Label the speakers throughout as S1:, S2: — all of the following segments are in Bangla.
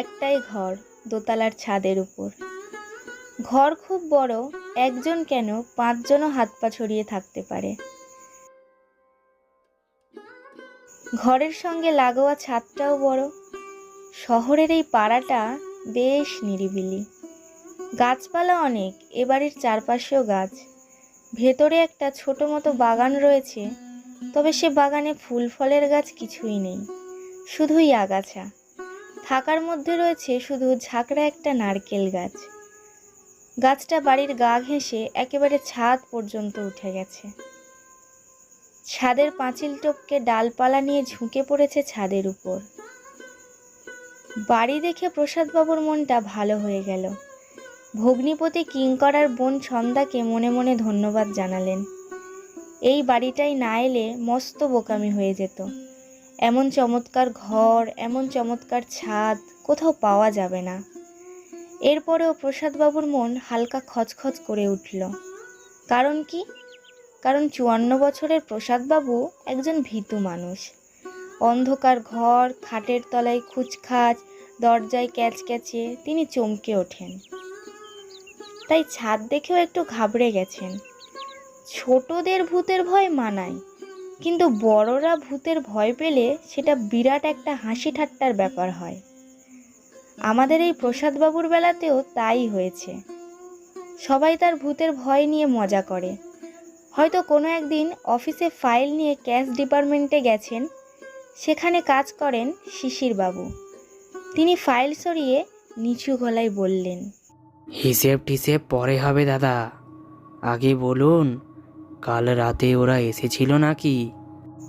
S1: একটাই ঘর, দোতলার ছাদের উপর। ঘর খুব বড়, একজন কেন 5জনও হাত পা ছড়িয়ে থাকতে পারে। ঘরের সঙ্গে লাগোয়া ছাদটাও বড়। শহরের এই পাড়াটা বেশ নিরিবিলি। গাছপালা অনেক, এ বাড়ির চারপাশেও গাছ। ভেতরে একটা ছোট মতো বাগান রয়েছে, তবে সে বাগানে ফুল ফলের গাছ কিছুই নেই, শুধুই আগাছা। থাকার মধ্যে রয়েছে শুধু ঝাঁকড়া একটা নারকেল গাছ। গাছটা বাড়ির গা ঘেঁষে একেবারে ছাদ পর্যন্ত উঠে গেছে। ছাদের পাঁচিল টপকে ডালপালা নিয়ে ঝুঁকে পড়েছে ছাদের উপর। বাড়ি দেখে প্রসাদবাবুর মনটা ভালো হয়ে গেল। ভগ্নিপতি কিঙ্করার বোন ছন্দাকে মনে মনে ধন্যবাদ জানালেন। এই বাড়িটাই না এলে মস্ত বোকামি হয়ে যেত। এমন চমৎকার ঘর, এমন চমৎকার ছাদ কোথাও পাওয়া যাবে না। এরপরেও প্রসাদবাবুর মন হালকা খচখচ করে উঠল। কারণ কি? কারণ 54 বছরের প্রসাদবাবু একজন ভীতু মানুষ। অন্ধকার ঘর, খাটের তলায় খুচখাচ, দরজায় ক্যাচক্যাচে তিনি চমকে ওঠেন। তাই ছাদ দেখেও একটু ঘাবড়ে গেছেন। ছোটদের ভূতের ভয় মানায়, কিন্তু বড়রা ভূতের ভয় পেলে সেটা বিরাট একটা হাসি ঠাট্টার ব্যাপার হয়। আমাদের এই প্রসাদবাবুর বেলাতেও তাই হয়েছে। সবাই তার ভূতের ভয় নিয়ে মজা করে। হয়তো কোনো একদিন অফিসে ফাইল নিয়ে ক্যাশ ডিপার্টমেন্টে গেছেন। সেখানে কাজ করেন শিশিরবাবু। তিনি ফাইল সরিয়ে নিচু গলায় বললেন,
S2: হিসেব টিসেব পরে হবে দাদা, আগে বলুন কাল রাতে ওরা এসেছিল নাকি?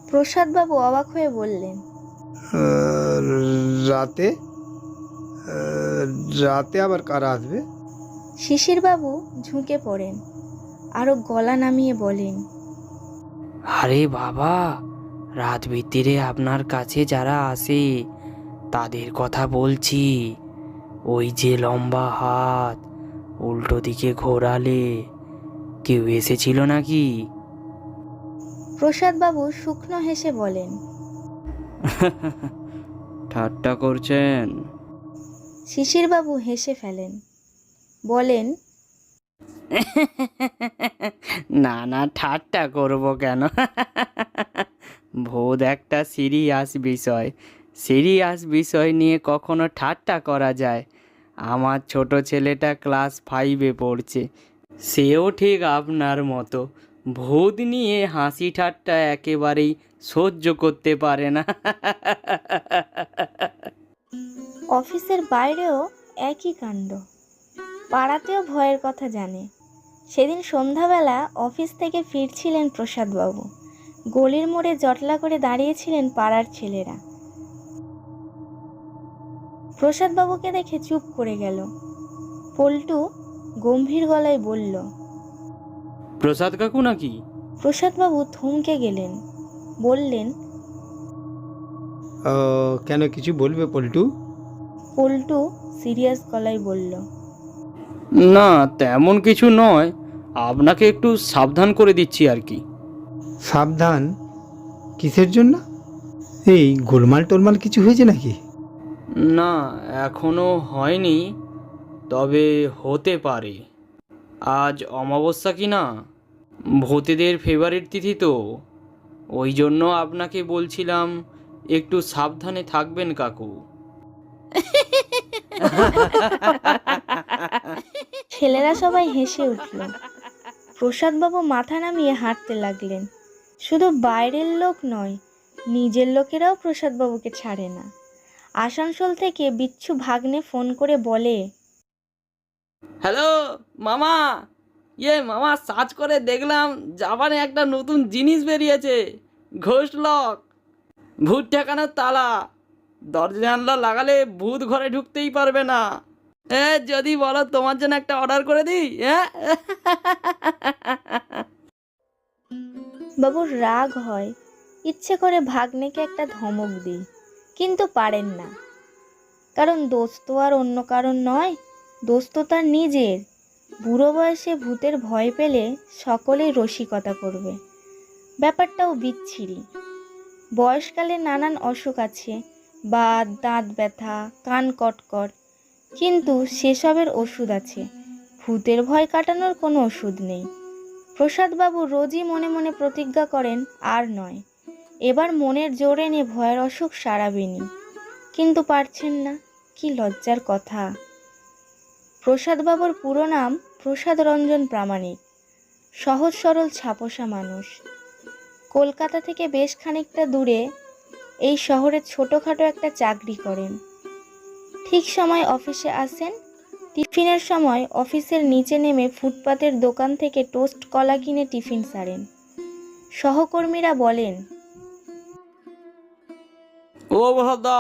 S1: প্রসাদবাবু অবাক হয়ে বললেন,
S3: রাতে? রাতে আবার কারা আসবে?
S1: শিশিরবাবু ঝুঁকে পড়েন, আরো গলা নামিয়ে বলেন,
S2: আরে বাবা, রাত ভিত্তিরে আপনার কাছে যারা আসে তাদের কথা বলছি। ওই যে লম্বা হাত, উল্টো দিকে ঘোরালে, কেউ এসেছিল নাকি?
S1: প্রসাদবাবু শুকনো হেসে বলেন,
S2: ঠাট্টা করছেন?
S1: শিশিরবাবু হেসে ফেলেন, বলেন,
S2: না না, ঠাট্টা করব কেন? ভূত একটা সিরিয়াস বিষয়। সিরিয়াস বিষয় নিয়ে কখনো ঠাট্টা করা যায়? আমার ছোট ছেলেটা ক্লাস 5-এ পড়ছে, সেও ঠিক আপনার মতো ভূত নিয়ে হাসি ঠাট্টা একেবারেই সহ্য করতে পারে না।
S1: অফিসের বাইরেও একই কাণ্ড। পাড়াতেও ভয়ের কথা জানে। সেদিন সন্ধ্যাবেলা অফিস থেকে ফিরছিলেন প্রসাদবাবু। গলির মোড়ে জটলা করে দাঁড়িয়েছিলেন পাড়ার ছেলেরা। প্রসাদবাবুকে দেখে চুপ করে গেল। পল্টু গম্ভীর গলায় বলল,
S2: প্রসাদ কাকু নাকি?
S1: প্রসাদবাবু থমকে গেলেন, বললেন,
S3: কেন, কিছু বলবে পল্টু?
S1: পল্টু সিরিয়াস গলায় বলল,
S2: না, তেমন কিছু নয়, আপনাকে একটু সাবধান করে দিচ্ছি আর কি।
S3: সাবধান? কিসের জন্য? এই গোলমাল টোলমাল কিছু হয়েছে নাকি?
S2: না, এখনো হয়নি, তবে হতে পারে। আজ অমাবস্যা কি না, ভূতেদের ফেভারিট তিথি তো, ওই জন্য আপনাকে বলছিলাম একটু সাবধানে থাকবেন কাকু।
S1: ছেলেরা সবাই হেসে উঠল। প্রসাদবাবু মাথা নামিয়ে হাঁটতে লাগলেন। শুধু বাইরের লোক নয়, নিজের লোকেরাও প্রসাদবাবুকে ছাড়ে না। আসানসোল থেকে বিচ্ছু ভাগ্নে ফোন করে বলে,
S2: হ্যালো মামা, মামা, সার্চ করে দেখলাম জাপানে একটা নতুন জিনিস বেরিয়েছে, ঘোষ লক, ভূত ঠেকানোর তালা। দরজা জানলা লাগালে ভূত ঘরে ঢুকতেই পারবে না। যদি বলো তোমার জন্য একটা অর্ডার করে দিই।
S1: বাবুর রাগ হয়, ইচ্ছে করে ভাগ্নেকে একটা ধমক দিই, কিন্তু পারেন না। কারণ দোষ তো আর অন্য কারণ নয়, দোষ তো তার নিজের। বুড়ো বয়সে ভূতের ভয় পেলে সকলেই রসিকতা করবে, ব্যাপারটাও বিচ্ছিরি। বয়সকালে নানান অসুখ আছে, বা দাঁত ব্যথা, কান কটকট, কিন্তু সেসবের ওষুধ আছে। ভূতের ভয় কাটানোর কোনো ওষুধ নেই। প্রসাদবাবু রোজই মনে মনে প্রতিজ্ঞা করেন আর নয়, এবার মনের জোর এনে ভয়ের অসুখ সারাবেনি, কিন্তু পারছেন না। কি লজ্জার কথা। প্রসাদবাবুর পুরো নাম প্রসাদ রঞ্জন প্রামাণিক, সহজ সরল ছাপোষা মানুষ। কলকাতা থেকে বেশ খানিকটা দূরে এই শহরে ছোটোখাটো একটা চাকরি করেন। ঠিক সময় অফিসে আসেন, টিফিনের সময় অফিসের নিচে নেমে ফুটপাতের দোকান থেকে টোস্ট কলা কিনে টিফিন সারেন। সহকর্মীরা বলেন,
S2: ও প্রসাদদা,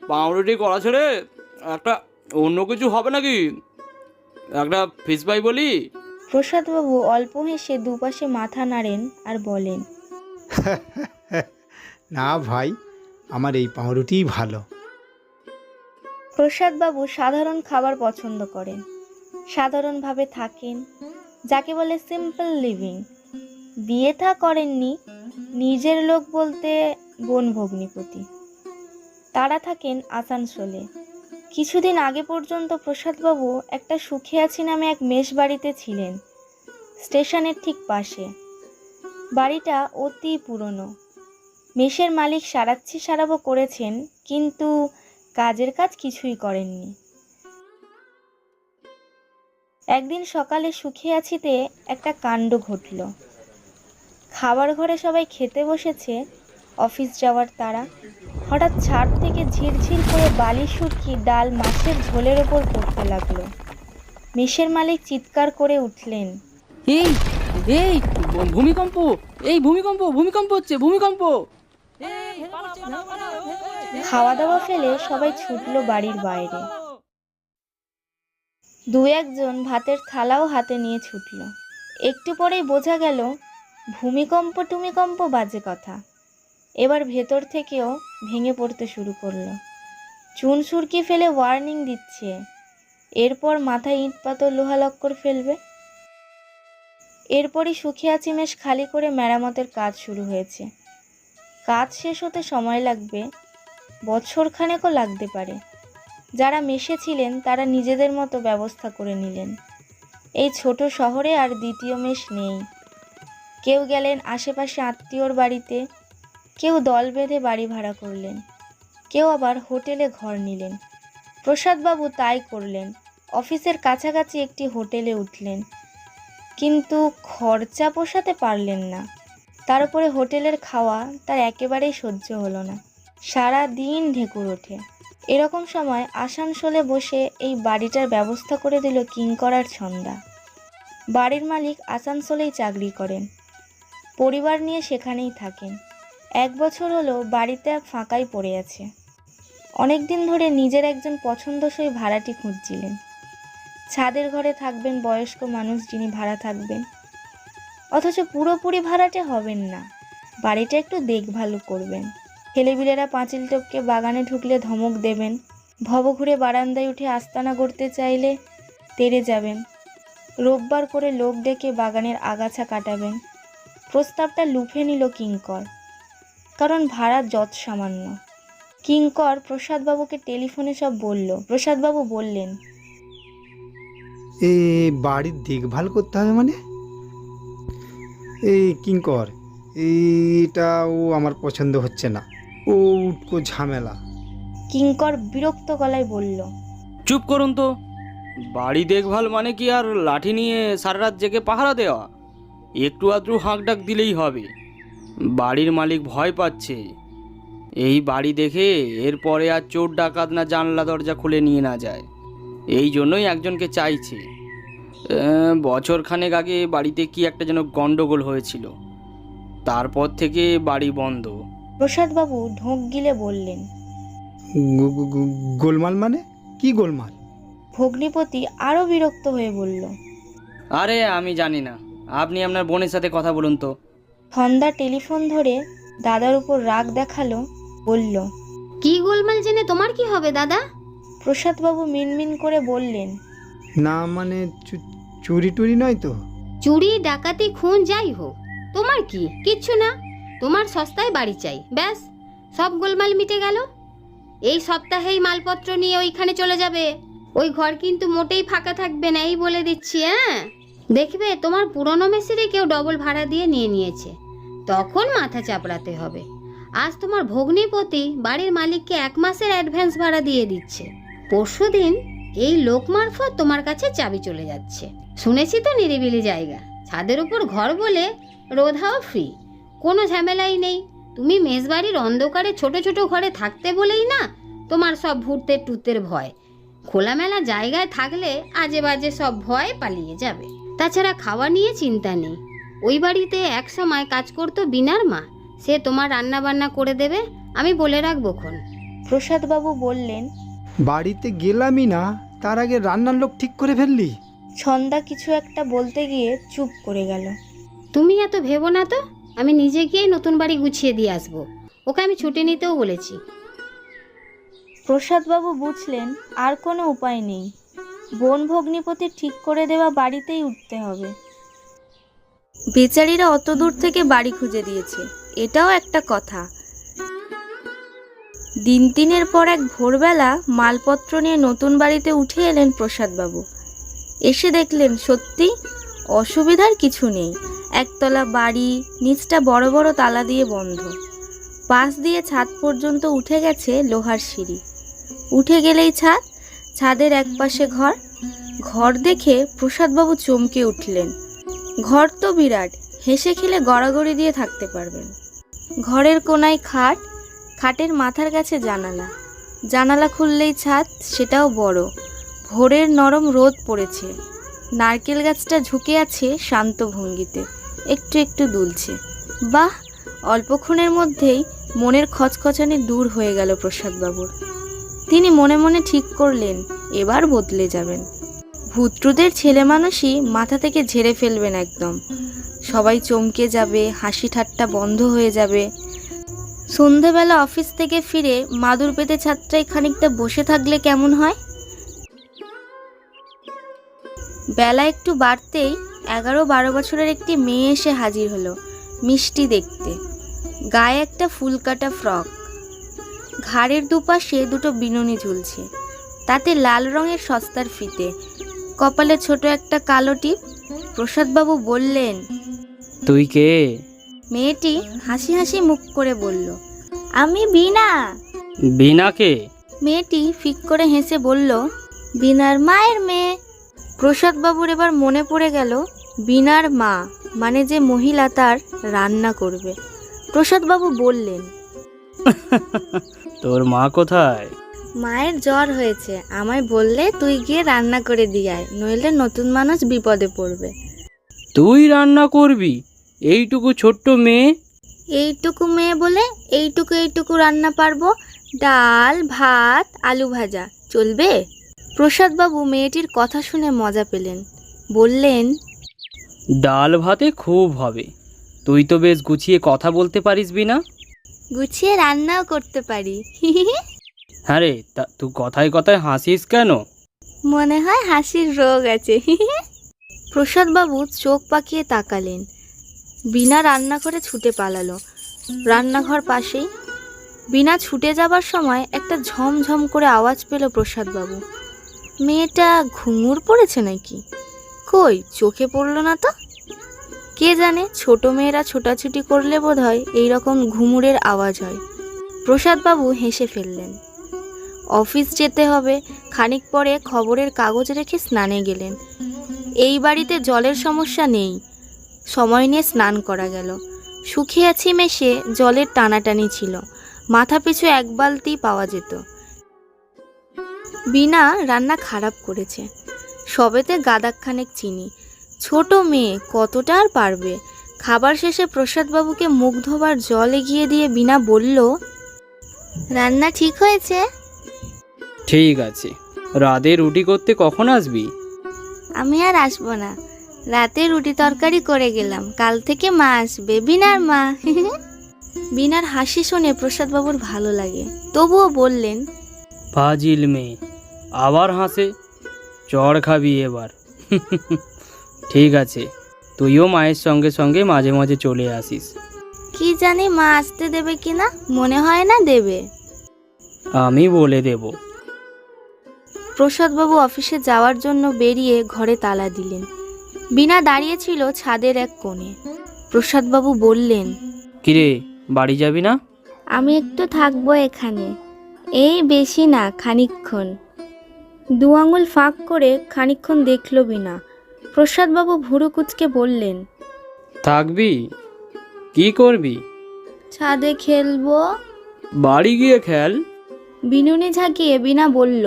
S2: পাউরুটি করা ছেড়ে একটা অন্য কিছু হবে নাকি? একটা ফিশ ফ্রাই বলি?
S1: প্রসাদবাবু অল্প হেসে দুপাশে মাথা নাড়েন আর বলেন,
S3: না ভাই, আমার এই পাউরুটিই ভালো।
S1: প্রসাদবাবু সাধারণ খাবার পছন্দ করেন, সাধারণভাবে থাকেন, যাকে বলে সিম্পল লিভিং। বিয়ে থা করেননি, নিজের লোক বলতে বোন ভগ্নিপতি। তারা থাকেন আসানসোলে। কিছুদিন আগে পর্যন্ত প্রসাদবাবু একটা সুখে আছি নামে এক মেস বাড়িতে ছিলেন, স্টেশনের ঠিক পাশে। বাড়িটা অতি পুরনো। মেসের মালিক সারাবো করেছেন, কিন্তু কাজের কাজ কিছুই করেননি। একদিন সকালে সুখে আছিতে একটা কাণ্ড ঘটল। খাবার ঘরে সবাই খেতে বসেছে, অফিস যাওয়ার তারা। হঠাৎ ছাদ থেকে ঝিরঝির করে বালি শুটকি ডাল মাছের ঝোলের ওপর পড়তে লাগলো। মেসের মালিক চিৎকার করে উঠলেন,
S2: এই এই ভূমিকম্প! এই ভূমিকম্প হচ্ছে, ভূমিকম্প!
S1: খাওয়া দাওয়া ফেলে সবাই ছুটলো বাড়ির বাইরে। দু একজন ভাতের থালাও হাতে নিয়ে ছুটল। একটু পরেই বোঝা গেল ভূমিকম্প বাজে কথা। এবার ভেতর থেকেও ভেঙে পড়তে শুরু করলো। চুন সুরকি ফেলে ওয়ার্নিং দিচ্ছে, এরপর মাথায় ইট পাথর লোহা লক্কর ফেলবে। এরপরই সুখে আছি মেশ খালি করে মেরামতের কাজ শুরু হয়েছে। কাজ শেষ হতে সময় লাগবে, বছরখানেকও লাগতে পারে। যারা মেশে ছিলেন তারা নিজেদের মতো ব্যবস্থা করে নিলেন। এই ছোট শহরে আর দ্বিতীয় মেশ নেই। কেউ গেলেন আশেপাশে আত্মীয়র বাড়িতে, কেউ দল বেঁধে বাড়ি ভাড়া করলেন, কেউ আবার হোটেলে ঘর নিলেন। প্রসাদবাবু তাই করলেন, অফিসের কাছাকাছি একটি হোটেলে উঠলেন, কিন্তু খরচা পোষাতে পারলেন না। তার উপরে হোটেলের খাওয়া তার একেবারেই সহ্য হলো না। সারা দিন ঢেকুর ওঠে। এরকম সময় আসানসোলে বসে এই বাড়িটার ব্যবস্থা করে দিল কিঙ্করার ছন্দা। বাড়ির মালিক আসানসোলেই চাকরি করেন, পরিবার নিয়ে সেখানেই থাকেন। 1 বছর হলো বাড়িতে ফাঁকাই পড়ে আছে। অনেক দিন ধরে নিজের একজন পছন্দসই ভাড়াটি খুঁজছিলেন। ছাদের ঘরে থাকবেন বয়স্ক মানুষ যিনি ভাড়া থাকবেন, অথচ পুরোপুরি ভাড়াটে হবেন না, বাড়িটা একটু দেখভাল করবেন। ছেলেবিলেরা পাঁচিল টপকে বাগানে ঢুকলে ধমক দেবেন, ভব ঘুরে বারান্দায় উঠে আস্তানা গড়তে চাইলে তেড়ে যাবেন। রোববার করে লোক ডেকে বাগানের আগাছা কাটাবেন। প্রস্তাবটা লুফে নিল কিঙ্কর, কারণ ভাড়া যৎ সামান্য। কিঙ্কর প্রসাদবাবুকে টেলিফোনে সব বলল। প্রসাদবাবু বললেন,
S3: এই বাড়ির দেখভাল করতে হবে মানে? এই কিঙ্কর, এইটাও আমার পছন্দ হচ্ছে না, ও উটকো ঝামেলা।
S1: কিঙ্কর বিরক্ত গলায় বলল,
S2: চুপ করুন তো। বাড়ি দেখভাল মানে কি আর লাঠি নিয়ে সারা রাত জেগে পাহারা দেওয়া? একটু আধটু হাঁক ডাক দিলেই হবে। বাড়ির মালিক ভয় পাচ্ছে এই বাড়ি দেখে এরপরে আর চোর ডাকাত না জানলা দরজা খুলে নিয়ে না যায়, এই জন্যই একজনকে চাইছে। বছরখানেক আগে বাড়িতে কি একটা যেন গন্ডগোল হয়েছিল, তারপর থেকে বাড়ি বন্ধ।
S1: প্রসাদবাবু ঢোক গিলে বললেন,
S3: গোলমাল মানে কি গোলমাল?
S1: ভগ্নিপতি আরও বিরক্ত হয়ে বলল,
S2: আরে আমি জানি না, আপনি আপনার বোনের সাথে কথা বলুন তো।
S1: ছন্দা টেলিফোন ধরে দাদার উপর রাগ দেখালো, বলল,
S4: কি গোলমাল জেনে তোমার কি হবে দাদা?
S1: প্রসাদবাবু মিনমিন করে বললেন,
S3: না মানে চুরি টুরি নয় তো?
S4: চুরি ডাকাতি খুন যাই হোক, তোমার কি? কিচ্ছু না, তোমার সস্তায় বাড়ি চাই, ব্যাস সব গোলমাল মিটে গেল। এই সপ্তাহেই মালপত্র নিয়ে ওইখানে চলে যাবে। ওই ঘর কিন্তু মোটেই ফাঁকা থাকবে না, এই বলে দিচ্ছি। হ্যাঁ, দেখবে তোমার পুরনো মেসিরে কেউ ডবল ভাড়া দিয়ে নিয়েছে, তখন মাথা চাপড়াতে হবে। আজ তোমার ভগ্নিপতি বাড়ির মালিককে 1 মাসের অ্যাডভান্স ভাড়া দিয়ে দিচ্ছে। পরশুদিন এই লোক মারফত তোমার কাছে চাবি চলে যাচ্ছে। শুনেছি তো নিরিবিলি জায়গা, ছাদের উপর ঘর বলে রোধাও ফ্রি, কোনো ঝামেলাই নেই। তুমি মেসবাড়ির অন্ধকারে ছোট ছোট ঘরে থাকতে বলেই না তোমার সব ভূতের টুতের ভয়। খোলামেলা জায়গায় থাকলে আজে বাজে সব ভয় পালিয়ে যাবে। তাছাড়া খাওয়া নিয়ে চিন্তা নেই। ওই বাড়িতে এক সময় কাজ করতো বিনার মা, সে তোমার রান্না বান্না করে দেবে, আমি বলে রাখবো খন।
S1: প্রসাদবাবু বললেন।
S3: বাড়িতে গেলামই না, তার আগে রান্নার লোক ঠিক করে ফেললি?
S1: ছন্দা কিছু একটা বলতে গিয়ে চুপ করে গেল।
S4: তুমি এত ভেবো না তো, আমি নিজে গিয়েই নতুন বাড়ি গুছিয়ে দিয়ে আসবো। ওকে আমি ছুটি নিতেও বলেছি।
S1: প্রসাদবাবু বুঝলেন আর কোনো উপায় নেই, বোন ভগ্নিপতি ঠিক করে দেওয়া বাড়িতেই উঠতে হবে। বেচারিরা অত দূর থেকে বাড়ি খুঁজে দিয়েছে, এটাও একটা কথা। দিন 3-এর পর এক ভোরবেলা মালপত্র নিয়ে নতুন বাড়িতে উঠে এলেন প্রসাদবাবু। এসে দেখলেন সত্যি অসুবিধার কিছু নেই। একতলা বাড়ি, নিচটা বড় বড় তালা দিয়ে বন্ধ। পাশ দিয়ে ছাদ পর্যন্ত উঠে গেছে লোহার সিঁড়ি। উঠে গেলেই ছাদ, ছাদের একপাশে ঘর। ঘর দেখে প্রসাদবাবু চমকে উঠলেন। ঘর তো বিরাট, হেসে খেলে গড়াগড়ি দিয়ে থাকতে পারবেন। ঘরের কোনায় খাট, খাটের মাথার কাছে জানালা। জানালা খুললেই ছাদ, সেটাও বড়। ভোরের নরম রোদ পড়েছে। নারকেল গাছটা ঝুঁকে আছে শান্ত ভঙ্গিতে, একটু একটু দুলছে। বাহ, অল্পক্ষণের মধ্যেই মনের খচখচানি দূর হয়ে গেল প্রসাদবাবুর। তিনি মনে মনে ঠিক করলেন এবার বদলে যাবেন। ভূত্রুদের ছেলে মানুষই মাথা থেকে ঝেড়ে ফেলবেন একদম। সবাই চমকে যাবে, হাসি ঠাট্টা বন্ধ হয়ে যাবে। সন্ধেবেলা অফিস থেকে ফিরে মাদুর পেতে ছাদটায় খানিকটা বসে থাকলে কেমন হয়? বেলা একটু বাড়তেই 11-12 বছরের একটি মেয়ে এসে হাজির হলো, মিষ্টি দেখতে। গায়ে একটা ফুলকাটা ফ্রক, ঘাড়ের দুপাশে দুটো বিনুনি ঝুলছে, তাতে লাল রঙের সস্তার ফিতে, কপালে ছোট একটা কালো টিপ। প্রসাদবাবু বললেন,
S2: তুই কে?
S1: মেয়েটি হাসি হাসি মুখ করে বলল, আমি বিনা।
S2: বিনাকে?
S1: মেয়েটি ফিক করে হেসে বলল, বিনার মায়ের মেয়ে। প্রসাদবাবুর এবার মনে পড়ে গেল বিনার মা মানে যে মহিলা তার রান্না করবে। প্রসাদবাবু বললেন,
S2: তোর মা কোথায়?
S1: মায়ের জ্বর হয়েছে, আমায় বললে তুই গিয়ে রান্না করে দিয়ে আয়, নইলে নতুন মানুষ বিপদে পড়বে।
S2: তুই রান্না করবি? এইটুকু ছোট্ট মেয়ে?
S1: এইটুকু মেয়ে বলে এইটুকু রান্না পারবো। ডাল, ভাত, আলু ভাজা চলবে? প্রসাদবাবু মেয়েটির কথা শুনে মজা পেলেন, বললেন,
S2: ডাল ভাতে খুব হবে। তুই তো বেশ গুছিয়ে কথা বলতে পারিস বিনা।
S1: গুছিয়ে রান্নাও করতে পারি।
S2: হ্যাঁ রে, তা তুই কথায় কথায় হাসিস কেন?
S1: মনে হয় হাসির রোগ আছে। প্রসাদবাবু চোখ পাকিয়ে তাকালেন। বিনা রান্না করে ছুটে পালালো। রান্নাঘর পাশেই। বিনা ছুটে যাবার সময় একটা ঝমঝম করে আওয়াজ পেল প্রসাদবাবু। মেয়েটা ঘুঙুর পড়েছে নাকি? কই, চোখে পড়ল না তো। কে জানে, ছোট মেয়েরা ছোটাছুটি করলে বোধহয় এইরকম ঘুঙুরের আওয়াজ হয়। প্রসাদবাবু হেসে ফেললেন। অফিস যেতে হবে, খানিক পরে খবরের কাগজ রেখে স্নানে গেলেন। এই বাড়িতে জলের সমস্যা নেই, সময় নিয়ে স্নান করা গেল। শুকিয়ে আছি মেশে জলের টানাটানি ছিল, মাথা পিছু 1 বালতি পাওয়া যেত। বিনা রান্না খারাপ করেছে, সবেতে গাদাখানেক চিনি। ছোট মেয়ে, কতটা আর পারবে। খাবার শেষে প্রসাদবাবুকে মুখ ধোবার জল এগিয়ে দিয়ে বিনা বলল, রান্না ঠিক হয়েছে?
S2: ঠিক আছে। রাতে রুটি করতে কখন আসবি?
S1: আমি আর আসবো না, রাতে রুটি তরকারি করে গেলাম, কাল থেকে মা আসবে, বিনার মা। বিনার হাসি শুনে প্রসাদবাবুর ভালো লাগে, তবুও বললেন,
S2: ফাজিল মেয়ে, আবার হাসে। চড় খাবি এবার। ঠিক আছে, তুইও মায়ের সঙ্গে সঙ্গে মাঝে মাঝে চলে আসিস।
S1: কি জানি মা আসতে দেবে কিনা, মনে হয় না দেবে।
S2: আমি বলে দেব।
S1: প্রসাদবাবু অফিসে যাওয়ার জন্য বেরিয়ে ঘরে তালা দিলেন। বিনা দাঁড়িয়েছিল ছাদের এক কোণে। প্রসাদবাবু বললেন,
S2: কিরে, বাড়ি যাবি না?
S1: আমি একটু থাকবো এখানে, এই বেশি না, খানিকক্ষণ। দু আঙুল ফাঁক করে খানিকক্ষণ দেখল বিনা। প্রসাদবাবু ভুরু কুঁচকে বললেন,
S2: থাকবি? কি করবি?
S1: ছাদে খেলবো।
S2: বাড়ি গিয়ে খেল।
S1: বিনুনি ঝাঁকিয়ে বিনা বলল,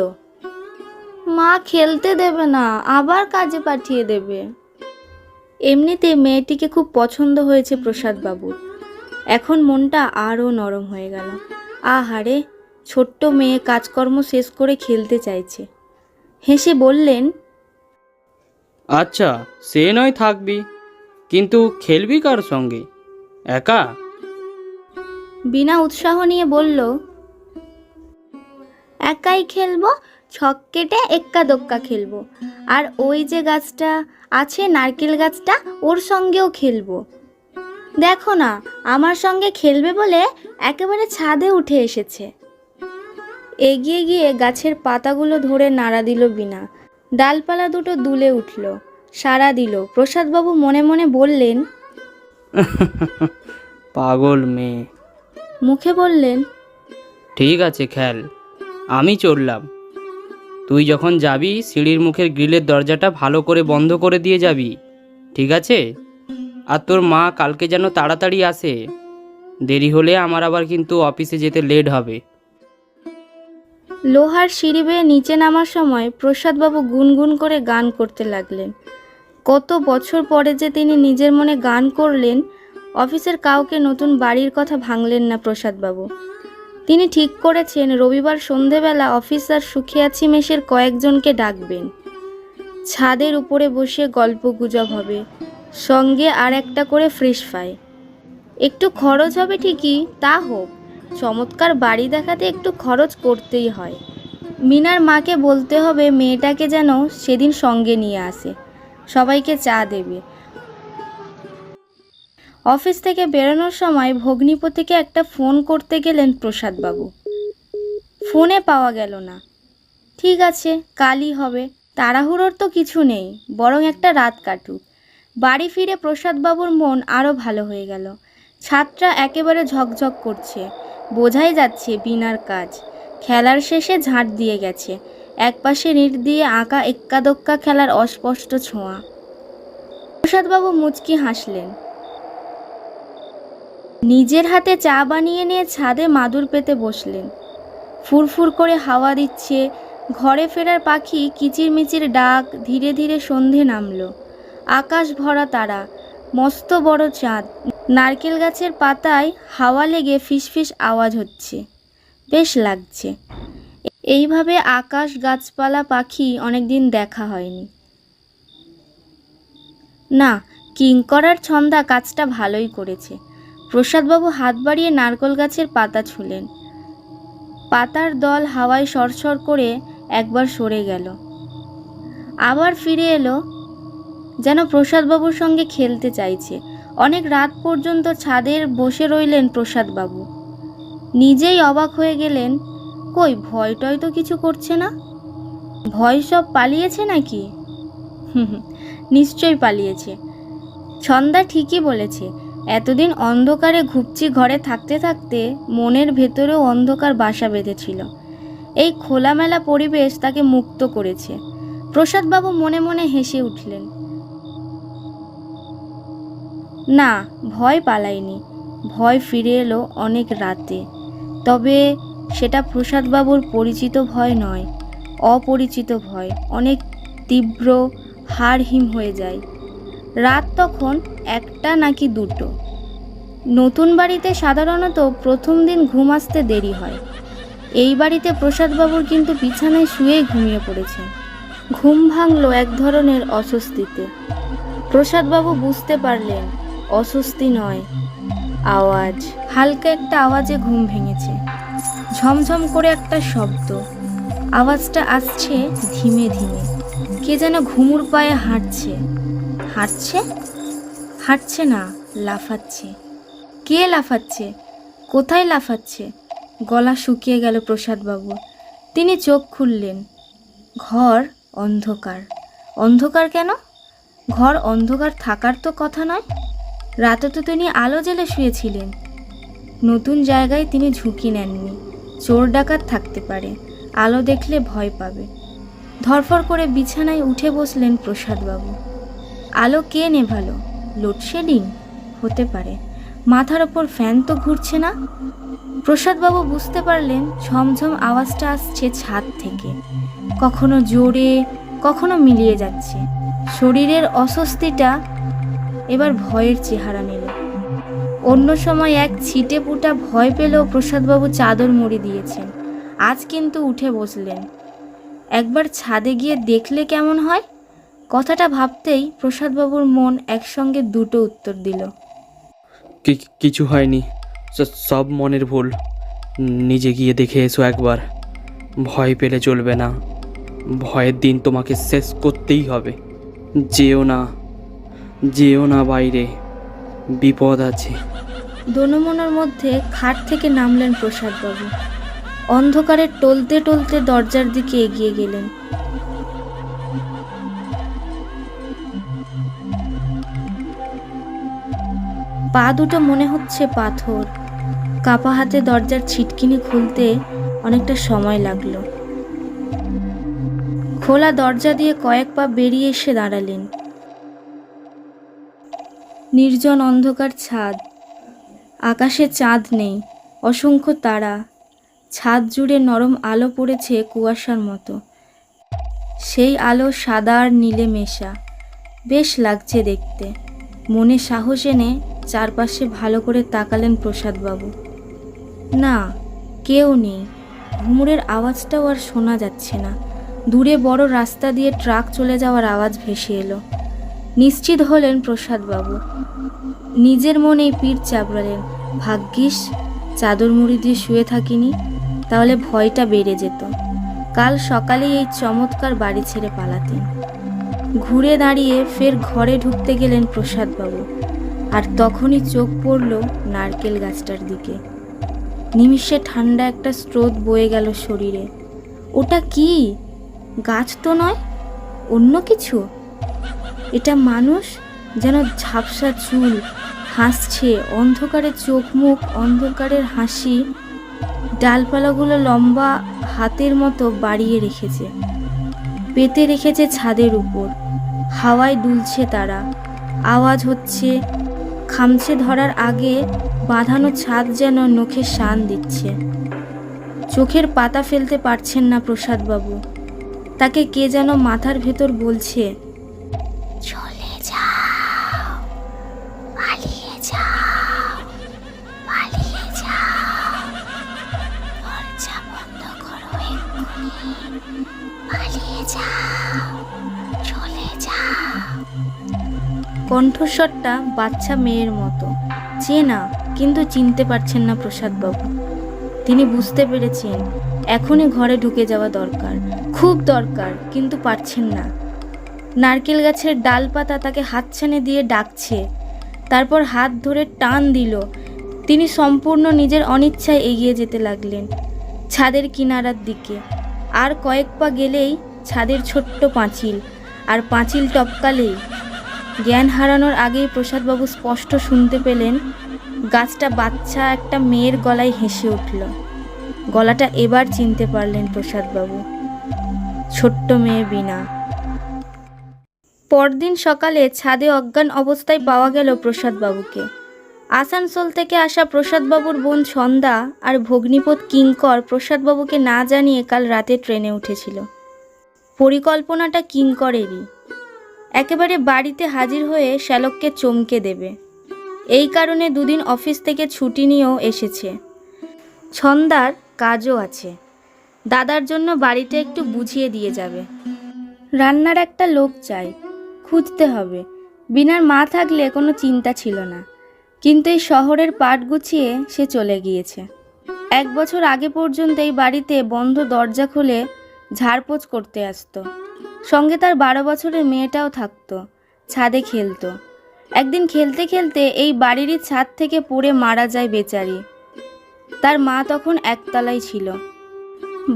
S1: মা খেলতে দেবে না, আবার কাজে পাঠিয়ে দেবে। এমনিতে মেয়েটিকে খুব পছন্দ হয়েছে প্রসাদবাবুর। এখন মনটা আরও নরম হয়ে গেল। আহারে, ছোট্ট মেয়ে কাজকর্ম শেষ করে খেলতে চাইছে। হেসে বললেন,
S2: আচ্ছা, সে নয় থাকবি, কিন্তু খেলবি কার সঙ্গে? একা?
S1: বিনা উৎসাহ নিয়ে বলল, একাই খেলবো, ছক কেটে এক্কা দোক্কা খেলবো। আর ওই যে গাছটা আছে, নারকেল গাছটা, ওর সঙ্গেও খেলবো। দেখো না, আমার সঙ্গে খেলবে বলে একেবারে ছাদে উঠে এসেছে। এগিয়ে গিয়ে গাছের পাতাগুলো ধরে নাড়া দিল বিনা। ডালপালা দুটো দুলে উঠল, সাড়া দিল। প্রসাদবাবু মনে মনে বললেন,
S2: পাগল মেয়ে।
S1: মুখে বললেন,
S2: ঠিক আছে, খেল, আমি চললাম। তুই যখন যাবি সিঁড়ির মুখের গ্রিলের দরজাটা ভালো করে বন্ধ করে দিয়ে যাবি, ঠিক আছে? আর তোর মা কালকে যেন তাড়াতাড়ি আসে, দেরি হলে আমার আবার কিন্তু অফিসে যেতে লেট হবে।
S1: লোহার সিঁড়ি বেয়ে নিচে নামার সময় প্রসাদবাবু গুনগুন করে গান করতে লাগলেন। কত বছর পরে যে তিনি নিজের মনে গান করলেন। অফিসের কাউকে নতুন বাড়ির কথা ভাঙলেন না প্রসাদবাবু। তিনি ঠিক করেছেন রবিবার সন্ধেবেলা অফিসার সুখিয়াছি মেশের কয়েকজনকে ডাকবেন। ছাদের উপরে বসে গল্প গুজব হবে, সঙ্গে আর একটা করে ফ্রেশ ফ্রাই। একটু খরচ হবে ঠিকই, তা হোক, চমৎকার বাড়ি দেখাতে একটু খরচ করতেই হয়। মিনার মাকে বলতে হবে মেয়েটাকে যেন সেদিন সঙ্গে নিয়ে আসে, সবাইকে চা দেবে। অফিস থেকে বেরোনোর সময় ভগ্নিপতিকে একটা ফোন করতে গেলেন প্রসাদবাবু। ফোনে পাওয়া গেল না। ঠিক আছে, কালই হবে, তাড়াহুড়োর তো কিছু নেই, বরং একটা রাত কাটুক। বাড়ি ফিরে প্রসাদবাবুর মন আরও ভালো হয়ে গেল। ছাদটা একেবারে ঝকঝক করছে, বোঝাই যাচ্ছে বিনার কাজ। খেলার শেষে ঝাঁট দিয়ে গেছে, একপাশে ইট দিয়ে আঁকা এক্কা দোক্কা খেলার অস্পষ্ট ছোঁয়া। প্রসাদবাবু মুচকি হাসলেন। নিজের হাতে চা বানিয়ে নিয়ে ছাদে মাদুর পেতে বসলেন। ফুরফুর করে হাওয়া দিচ্ছে, ঘরে ফেরার পাখি কিচিরমিচির ডাক। ধীরে ধীরে সন্ধে নামলো, আকাশ ভরা তারা, মস্ত বড় চাঁদ। নারকেল গাছের পাতায় হাওয়া লেগে ফিসফিস আওয়াজ হচ্ছে, বেশ লাগছে। এইভাবে আকাশ, গাছপালা, পাখি অনেকদিন দেখা হয়নি। না, কিঙ্করার ছন্দা কাজটা ভালোই করেছে। প্রসাদবাবু হাত বাড়িয়ে নারকেল গাছের পাতা ছুঁলেন। পাতার দল হাওয়ায় সরসর করে একবার সরে গেল, আবার ফিরে এলো, যেন প্রসাদবাবুর সঙ্গে খেলতে চাইছে। অনেক রাত পর্যন্ত ছাদের বসে রইলেন প্রসাদবাবু। নিজেই অবাক হয়ে গেলেন, কই ভয় টয় তো কিছু করছে না। ভয় সব পালিয়েছে নাকি? নিশ্চয়ই পালিয়েছে। ছন্দা ঠিকই বলেছে, এতদিন অন্ধকারে ঘুপচি ঘরে থাকতে থাকতে মনের ভেতরেও অন্ধকার বাসা বেঁধেছিল। এই খোলামেলা পরিবেশ তাকে মুক্ত করেছে। প্রসাদবাবু মনে মনে হেসে উঠলেন। না, ভয় পালায়নি, ভয় ফিরে এলো অনেক রাতে। তবে সেটা প্রসাদবাবুর পরিচিত ভয় নয়, অপরিচিত ভয়, অনেক তীব্র, হাড় হিম হয়ে যায়। রাত তখন একটা নাকি দুটো। নতুন বাড়িতে সাধারণত প্রথম দিন ঘুম আসতে দেরি হয়। এই বাড়িতে প্রসাদবাবুর কিন্তু বিছানায় শুয়েই ঘুমিয়ে পড়েছেন। ঘুম ভাঙল এক ধরনের অস্বস্তিতে। প্রসাদবাবু বুঝতে পারলেন অস্বস্তি নয়, আওয়াজ। হালকা একটা আওয়াজে ঘুম ভেঙেছে। ঝমঝম করে একটা শব্দ। আওয়াজটা আসছে ধীমে ধীমে। কে যেন ঘুমুর পায়ে হাঁটছে। হাঁটছে? হাঁটছে না, লাফাচ্ছে। কে লাফাচ্ছে? কোথায় লাফাচ্ছে? গলা শুকিয়ে গেল প্রসাদবাবু। তিনি চোখ খুললেন। ঘর অন্ধকার। অন্ধকার কেন? ঘর অন্ধকার থাকার তো কথা নয়। রাতে তো তিনি আলো জ্বেলে শুয়েছিলেন। নতুন জায়গায় তিনি ঝুঁকি নেননি। চোর ডাকাত থাকতে পারে, আলো দেখলে ভয় পাবে। ধরফর করে বিছানায় উঠে বসলেন প্রসাদবাবু। আলো কে নেভালো? লোডশেডিং হতে পারে। মাথার ওপর ফ্যান তো ঘুরছে না। প্রসাদবাবু বুঝতে পারলেন ঝমঝম আওয়াজটা আসছে ছাদ থেকে, কখনো জোরে, কখনো মিলিয়ে যাচ্ছে। শরীরের অস্বস্তিটা এবার ভয়ের চেহারা নিল। অন্য সময় এক ছিটে পুটা ভয় পেলেও প্রসাদবাবু চাদর মুড়ি দিয়েছেন। আজ কিন্তু উঠে বসলেন। একবার ছাদে গিয়ে দেখলে কেমন হয়? কথাটা ভাবতেই প্রসাদবাবুর মন একসঙ্গে দুটো উত্তর দিল।
S2: কিছু হয়নি, সব মনের ভুল। নিজে গিয়ে দেখে এসো একবার। ভয় পেলে চলবে না। ভয়ের দিন তোমাকে শেষ করতেই হবে। যেও না বাইরে, বিপদ আছে।
S1: দোনমনের মধ্যে খাট থেকে নামলেন প্রসাদবাবু। অন্ধকারে টলতে টলতে দরজার দিকে এগিয়ে গেলেন। পা দুটো মনে হচ্ছে পাথর। কাপা হাতে দরজার ছিটকিনি খুলতে অনেকটা সময় লাগলো। খোলা দরজা দিয়ে কয়েক পা বেরিয়ে এসে দাঁড়ালেন। নির্জন অন্ধকার ছাদ। আকাশে চাঁদ নেই, অসংখ্য তারা। ছাদ জুড়ে নরম আলো পড়েছে কুয়াশার মতো। সেই আলো সাদা আর নীলে মেশা। বেশ লাগছে দেখতে। মনে সাহস এনে চারপাশে ভালো করে তাকালেন প্রসাদবাবু। না, কেউ নেই। ঘুমুরের আওয়াজটাও আর শোনা যাচ্ছে না। দূরে বড় রাস্তা দিয়ে ট্রাক চলে যাওয়ার আওয়াজ ভেসে এলো। নিশ্চিত হলেন প্রসাদবাবু। নিজের মনেই পিঠ চাপড়ালেন। ভাগ্যিস চাদর মুড়ি দিয়ে শুয়ে থাকিনি, তাহলে ভয়টা বেড়ে যেত। কাল সকালেই এই চমৎকার বাড়ি ছেড়ে পালাতেন। ঘুরে দাঁড়িয়ে ফের ঘরে ঢুকতে গেলেন প্রসাদবাবু। আর তখনই চোখ পড়ল নারকেল গাছটার দিকে। নিমিষে ঠান্ডা একটা স্রোত বয়ে গেল শরীরে। ওটা কি? গাছ তো নয়, অন্য কিছু। এটা মানুষ, যেন ঝাপসা চুল, হাসছে। অন্ধকারে চোখ মুখ, অন্ধকারের হাসি। ডালপালাগুলো লম্বা হাতের মতো বাড়িয়ে রেখেছে, পেতে রেখেছে ছাদের উপর। হাওয়ায় দুলছে তারা, আওয়াজ হচ্ছে। খামচে ধরার আগে বাঁধানো ছাদ যেন নখে শান দিচ্ছে। চোখের পাতা ফেলতে পারছেন না প্রসাদবাবু। তাকে কে যেন মাথার ভেতর বলছে, চলে যাও, পালিয়ে যাও, পালিয়ে যাও, দরজা বন্ধ করো এক্ষুনি, পালিয়ে যাও, চলে যাও। কণ্ঠস্বরটা বাচ্চা মেয়ের মতো, চেনা, কিন্তু চিনতে পারছেন না প্রসাদবাবু। তিনি বুঝতে পেরেছেন এখনই ঘরে ঢুকে যাওয়া দরকার, খুব দরকার, কিন্তু পারছেন না। নারকেল গাছের ডালপাতা তাকে হাতছানি দিয়ে ডাকছে, তারপর হাত ধরে টান দিল। তিনি সম্পূর্ণ নিজের অনিচ্ছায় এগিয়ে যেতে লাগলেন ছাদের কিনারার দিকে। আর কয়েক পা গেলেই ছাদের ছোট্ট পাঁচিল, আর পাঁচিল টপকালেই জ্ঞান হারানোর আগেই প্রসাদবাবু স্পষ্ট শুনতে পেলেন গাছটা বাচ্চা একটা মেয়ের গলায় হেসে উঠল। গলাটা এবার চিনতে পারলেন প্রসাদবাবু, ছোট্ট মেয়ে বীণা। পরদিন সকালে ছাদে অজ্ঞান অবস্থায় পাওয়া গেল প্রসাদবাবুকে। আসানসোল থেকে আসা প্রসাদবাবুর বোন সন্ধ্যা আর ভগ্নিপত কিঙ্কর প্রসাদবাবুকে না জানিয়ে কাল রাতে ট্রেনে উঠেছিল। পরিকল্পনাটা কিঙ্করেরই, একেবারে বাড়িতে হাজির হয়ে শ্যালককে চমকে দেবে। এই কারণে দুদিন অফিস থেকে ছুটি নিয়েও এসেছে। সন্ধ্যার কাজও আছে, দাদার জন্য বাড়িটা একটু বুঝিয়ে দিয়ে যাবে। রান্নার একটা লোক চাই, খুঁজতে হবে। বিনার মা থাকলে কোনো চিন্তা ছিল না, কিন্তু এই শহরের পাট গুছিয়ে সে চলে গিয়েছে। 1 বছর আগে পর্যন্ত এই বাড়িতে বন্ধ দরজা খুলে ঝাড়পোছ করতে আসতো। সঙ্গে তার 12 বছরের মেয়েটাও থাকতো, ছাদে খেলতো। একদিন খেলতে খেলতে এই বাড়িরই ছাদ থেকে পড়ে মারা যায় বেচারি। তার মা তখন একতলায় ছিল।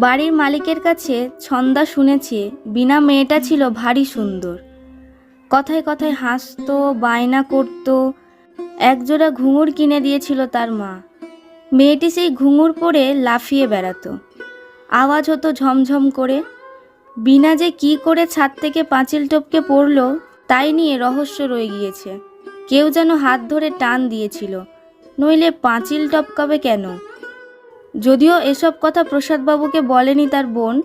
S1: বাড়ির মালিকের কাছে ছন্দা শুনেছে বিনা মেয়েটা ছিল ভারী সুন্দর, কথায় কথায় হাসতো, বায়না করতো। একজোড়া ঘুঙুর কিনে দিয়েছিল তার মা। মেয়েটি সেই ঘুঙুর পরে লাফিয়ে বেড়াতো, আওয়াজ হতো ঝমঝম করে। বিনা যে কি করে ছাদ থেকে পাঁচিল টপকে পড়ল তাই নিয়ে রহস্য রয়ে গিয়েছে। কেউ যেন হাত ধরে টান দিয়েছিল, নইলে পাঁচিল টপকাবে কেন? যদিও এসব কথা প্রসাদবাবুকে বলেনি তার বোন,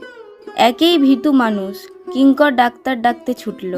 S1: একেই ভীতু মানুষ কিঙ্কর ডাক্তার ডাকতে ছুটল।